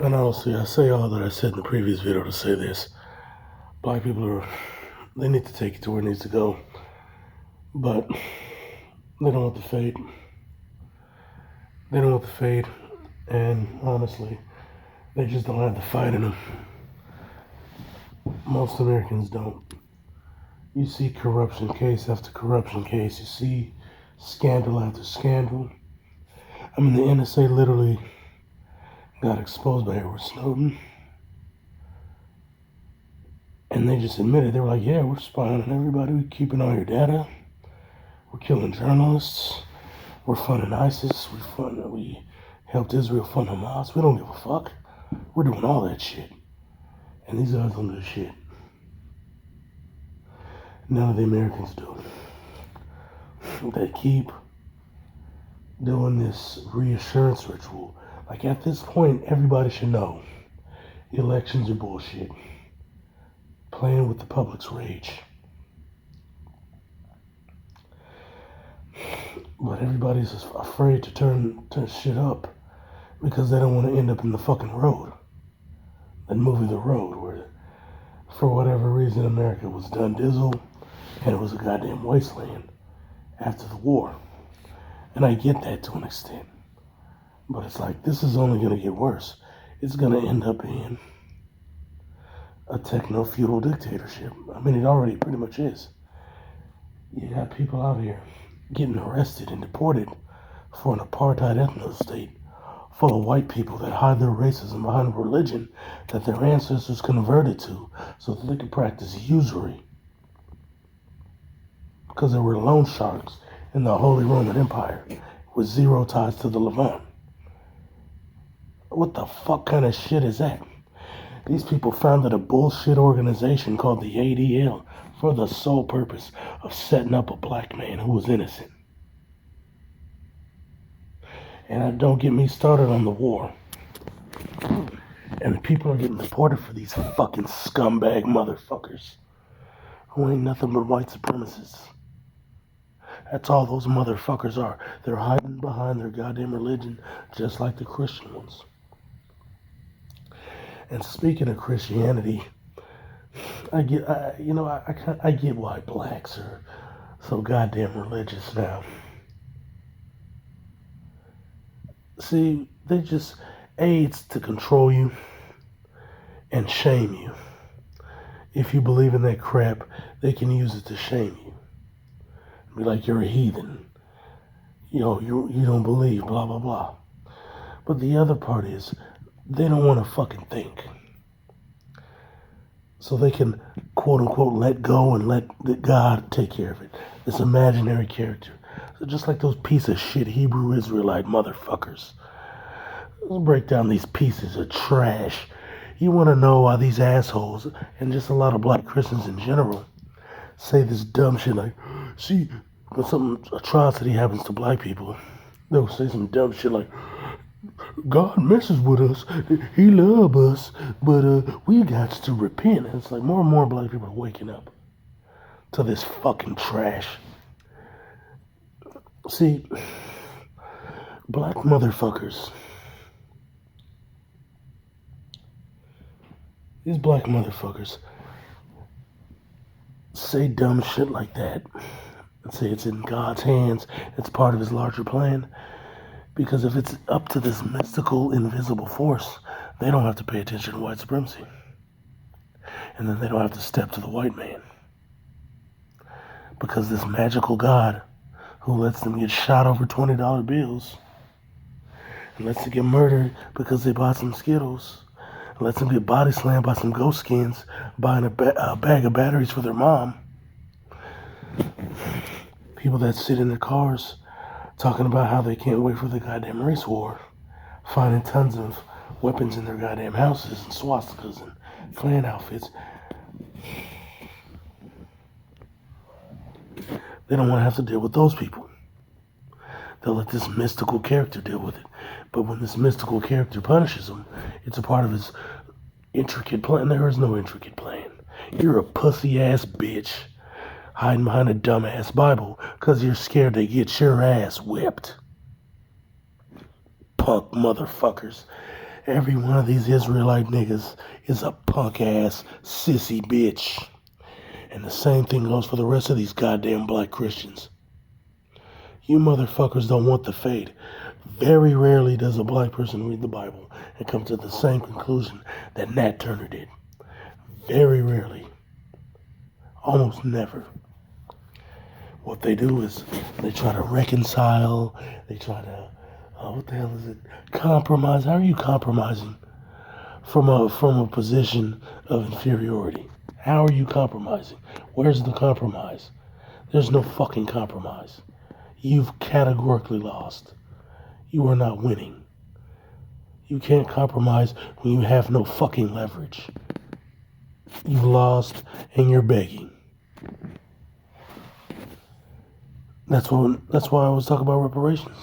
And honestly, I say all that I said in the previous video to say this. Black people they need to take it to where it needs to go. But they don't want the fate. They don't want the fate. And honestly, they just don't have the fight in them. Most Americans don't. You see corruption case after corruption case. You see scandal after scandal. I mean, the NSA literally got exposed by Edward Snowden. And they just admitted, they were like, yeah, we're spying on everybody. We're keeping all your data. We're killing journalists. We're funding ISIS. We helped Israel fund Hamas. We don't give a fuck. We're doing all that shit. And these guys don't do shit. None of the Americans do. They keep doing this reassurance ritual. Like, at this point, everybody should know elections are bullshit. Playing with the public's rage. But everybody's afraid to turn shit up because they don't want to end up in the fucking road. That movie, The Road, where for whatever reason America was done dizzle and it was a goddamn wasteland after the war. And I get that to an extent. But it's like, this is only going to get worse. It's going to end up being a techno-feudal dictatorship. I mean, it already pretty much is. You got people out here getting arrested and deported for an apartheid ethno-state full of white people that hide their racism behind a religion that their ancestors converted to so that they could practice usury. Because there were loan sharks in the Holy Roman Empire with zero ties to the Levant. What the fuck kind of shit is that? These people founded a bullshit organization called the ADL for the sole purpose of setting up a black man who was innocent. And don't get me started on the war. And the people are getting deported for these fucking scumbag motherfuckers who ain't nothing but white supremacists. That's all those motherfuckers are. They're hiding behind their goddamn religion just like the Christian ones. And speaking of Christianity, I get why blacks are so goddamn religious now. See, it's to control you and shame you. If you believe in that crap, they can use it to shame you. Be like, you're a heathen. You don't believe, blah, blah, blah. But the other part is, they don't want to fucking think. So they can, quote unquote, let go and let God take care of it. This imaginary character. So just like those piece of shit Hebrew Israelite motherfuckers. Let's break down these pieces of trash. You want to know why these assholes, and just a lot of black Christians in general, say this dumb shit like, see, when some atrocity happens to black people, they'll say some dumb shit like, God messes with us, he loves us, but we got to repent. And it's like more and more black people are waking up to this fucking trash. See, black motherfuckers, these black motherfuckers say dumb shit like that and say it's in God's hands, it's part of his larger plan. Because if it's up to this mystical, invisible force, they don't have to pay attention to white supremacy. And then they don't have to step to the white man. Because this magical God who lets them get shot over $20 bills and lets them get murdered because they bought some Skittles, and lets them get body slammed by some ghost skins buying a bag of batteries for their mom. People that sit in their cars talking about how they can't wait for the goddamn race war, finding tons of weapons in their goddamn houses and swastikas and Klan outfits. They don't want to have to deal with those people. They'll let this mystical character deal with it. But when this mystical character punishes them, it's a part of his intricate plan. There is no intricate plan. You're a pussy-ass bitch hiding behind a dumbass Bible because you're scared to get your ass whipped. Punk motherfuckers. Every one of these Israelite niggas is a punk ass sissy bitch. And the same thing goes for the rest of these goddamn black Christians. You motherfuckers don't want the fade. Very rarely does a black person read the Bible and come to the same conclusion that Nat Turner did. Very rarely. Almost never. What they do is they try to reconcile, they try to, what the hell is it? Compromise. How are you compromising from a position of inferiority? How are you compromising? Where's the compromise? There's no fucking compromise. You've categorically lost. You are not winning. You can't compromise when you have no fucking leverage. You've lost and you're begging. That's why I was talking about reparations.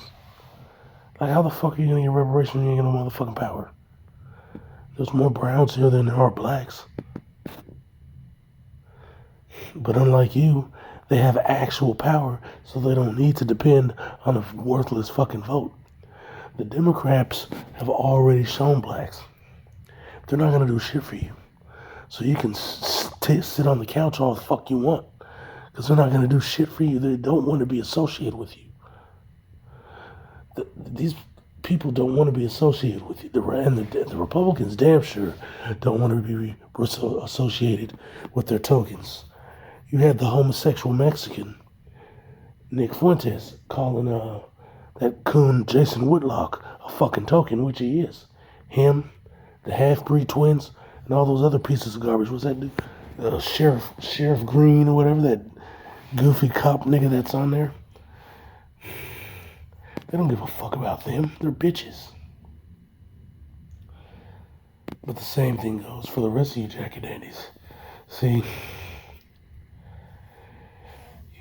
Like, how the fuck are you gonna get reparations when you ain't got no motherfucking power? There's more browns here than there are blacks. But unlike you, they have actual power, so they don't need to depend on a worthless fucking vote. The Democrats have already shown blacks they're not gonna do shit for you. So you can sit on the couch all the fuck you want, because they're not gonna do shit for you. They don't want to be associated with you. These people don't want to be associated with you. The Republicans damn sure don't want to be associated with their tokens. You had the homosexual Mexican, Nick Fuentes, calling that coon Jason Whitlock a fucking token, which he is. Him, the half-breed twins, and all those other pieces of garbage. What's that dude? Sheriff Green or whatever, that goofy cop nigga that's on there. They don't give a fuck about them. They're bitches. But the same thing goes for the rest of you jackadandies. See,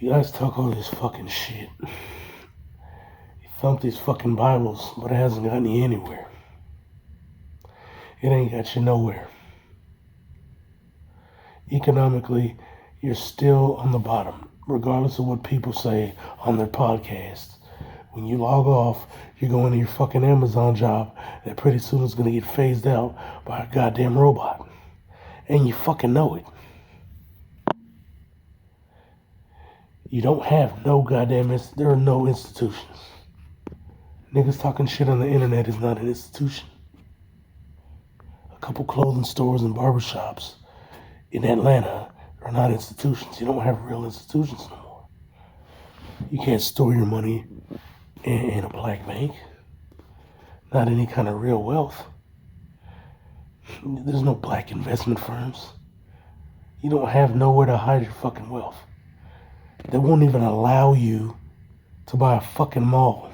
you guys talk all this fucking shit. You thump these fucking Bibles, but it hasn't gotten you anywhere. It ain't got you nowhere. Economically, you're still on the bottom, regardless of what people say on their podcasts. When you log off, you're going to your fucking Amazon job that pretty soon is going to get phased out by a goddamn robot. And you fucking know it. You don't have no goddamn, there are no institutions. Niggas talking shit on the internet is not an institution. A couple clothing stores and barbershops in Atlanta are not institutions. You don't have real institutions no more. You can't store your money in a black bank. Not any kind of real wealth. There's no black investment firms. You don't have nowhere to hide your fucking wealth. They won't even allow you to buy a fucking mall.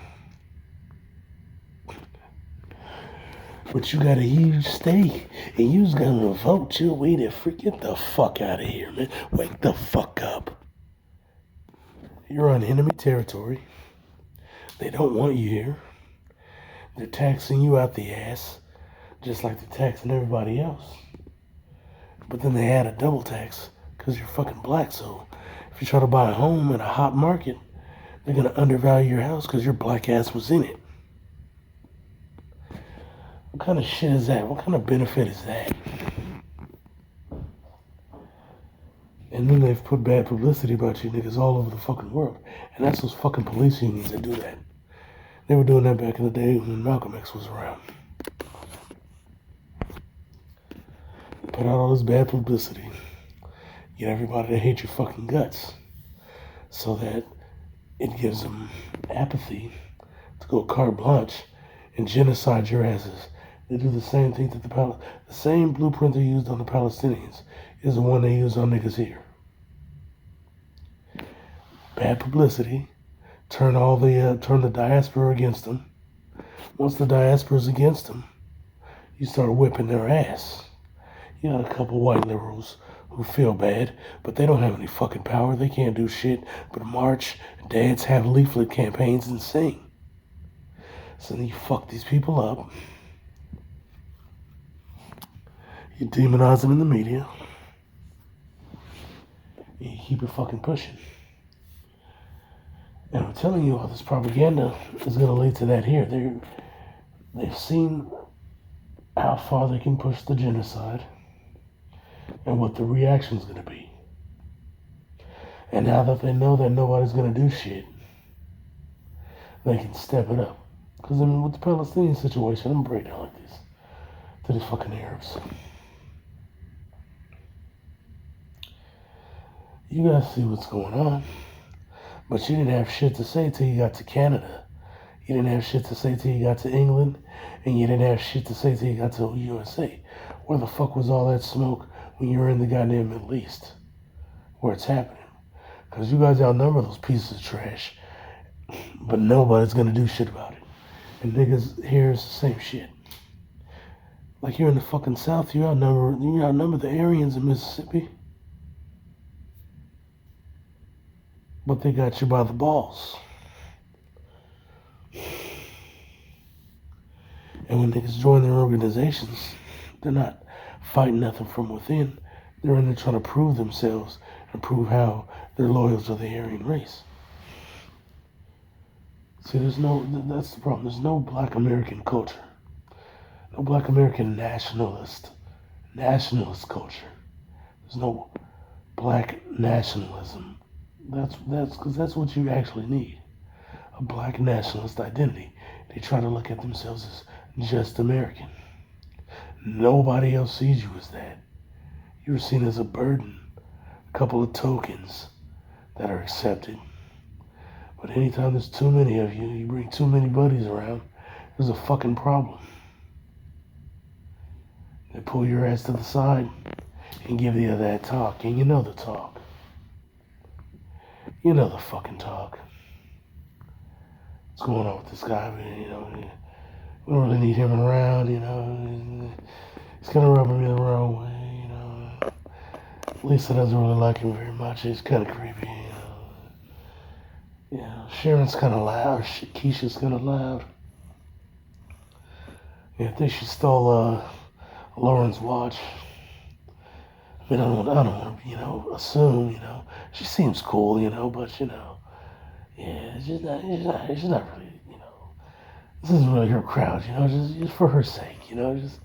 But you got a huge stake, and you's gonna vote your way to get the fuck out of here, man. Wake the fuck up. You're on enemy territory. They don't want you here. They're taxing you out the ass, just like they're taxing everybody else. But then they add a double tax, because you're fucking black, so if you try to buy a home in a hot market, they're gonna undervalue your house because your black ass was in it. What kind of shit is that? What kind of benefit is that? And then they've put bad publicity about you niggas all over the fucking world. And that's those fucking police unions that do that. They were doing that back in the day when Malcolm X was around. They put out all this bad publicity. Get everybody to hate your fucking guts. So that it gives them apathy to go carte blanche and genocide your asses. They do the same thing that the same blueprint they used on the Palestinians is the one they use on niggas here. Bad publicity, turn the diaspora against them. Once the diaspora's against them, you start whipping their ass. You got a couple white liberals who feel bad, but they don't have any fucking power. They can't do shit but march, dance, have leaflet campaigns, and sing. So then you fuck these people up. You demonize them in the media. You keep it fucking pushing. And I'm telling you, all this propaganda is going to lead to that here. They've seen how far they can push the genocide and what the reaction's going to be. And now that they know that nobody's going to do shit, they can step it up. Because, I mean, with the Palestinian situation, I'm breaking down like this to these fucking Arabs. You guys see what's going on. But you didn't have shit to say till you got to Canada. You didn't have shit to say till you got to England. And you didn't have shit to say till you got to USA. Where the fuck was all that smoke when you were in the goddamn Middle East? Where it's happening. Because you guys outnumber those pieces of trash. But nobody's going to do shit about it. And niggas here is the same shit. Like you're in the fucking South, you outnumber the Aryans in Mississippi. But they got you by the balls. And when niggas join their organizations, they're not fighting nothing from within. They're in there trying to prove themselves and prove how they're loyal to the Aryan race. See, that's the problem. There's no black American culture. No black American nationalist culture. There's no black nationalism. That's because that's what you actually need. A black nationalist identity. They try to look at themselves as just American. Nobody else sees you as that. You're seen as a burden, a couple of tokens that are accepted. But anytime there's too many of you, you bring too many buddies around, there's a fucking problem. They pull your ass to the side and give you that talk, and you know the talk. You know the fucking talk. What's going on with this guy? We don't really need him around, He's kind of rubbing me the wrong way, Lisa doesn't really like him very much. He's kind of creepy, Sharon's kind of loud. Keisha's kind of loud. Yeah, I think she stole Lauren's watch. I mean, I don't want to, assume, she seems cool, but, yeah, she's not really, this isn't really her crowd, just for her sake, just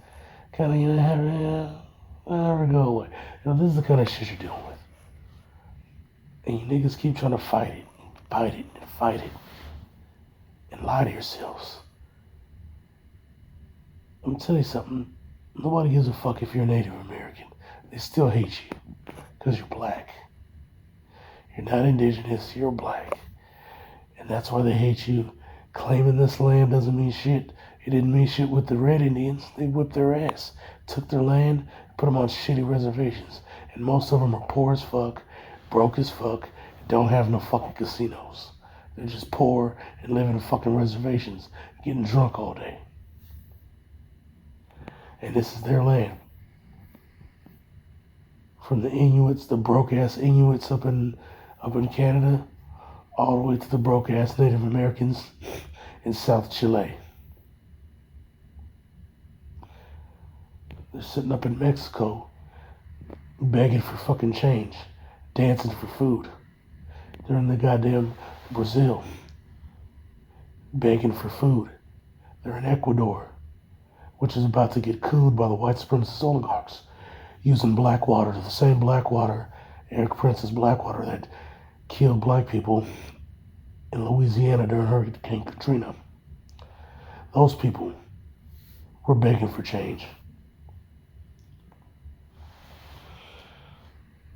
kind of, have her go away. This is the kind of shit you're dealing with. And you niggas keep trying to fight it, and fight it, and lie to yourselves. I'm gonna tell you something. Nobody gives a fuck if you're Native American. They still hate you because you're black. You're not indigenous, you're black. And that's why they hate you. Claiming this land doesn't mean shit. It didn't mean shit with the Red Indians. They whipped their ass, took their land, put them on shitty reservations. And most of them are poor as fuck, broke as fuck, don't have no fucking casinos. They're just poor and living in fucking reservations, getting drunk all day. And this is their land. From the Inuits, the broke-ass Inuits up in Canada, all the way to the broke-ass Native Americans in South Chile. They're sitting up in Mexico, begging for fucking change, dancing for food. They're in the goddamn Brazil, begging for food. They're in Ecuador, which is about to get cooled by the white supremacist oligarchs, using Blackwater, the same Blackwater, Eric Prince's Blackwater that killed black people in Louisiana during Hurricane Katrina. Those people were begging for change.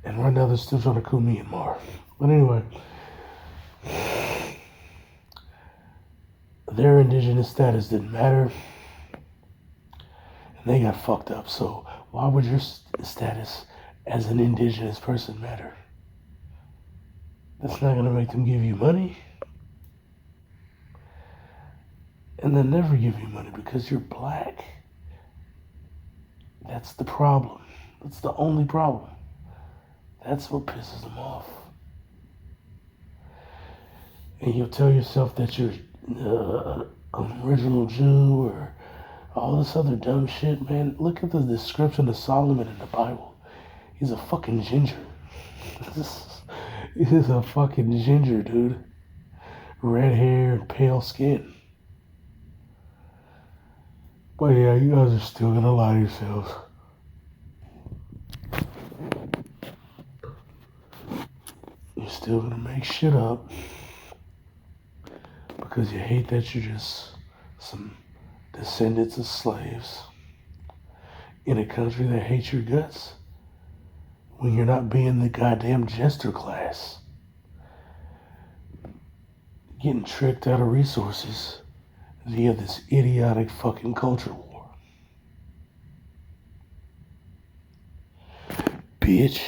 And right now they're still trying to coup Myanmar. But anyway, their indigenous status didn't matter. And they got fucked up. So why would your status as an indigenous person matter? That's not going to make them give you money. And they'll never give you money because you're black. That's the problem. That's the only problem. That's what pisses them off. And you'll tell yourself that you're an original Jew or all this other dumb shit, man. Look at the description of Solomon in the Bible. He's a fucking ginger. He's a fucking ginger, dude. Red hair and pale skin. But yeah, you guys are still gonna lie to yourselves. You're still gonna make shit up because you hate that you're just some descendants of slaves in a country that hates your guts when you're not being the goddamn jester class. Getting tricked out of resources via this idiotic fucking culture war. Bitch.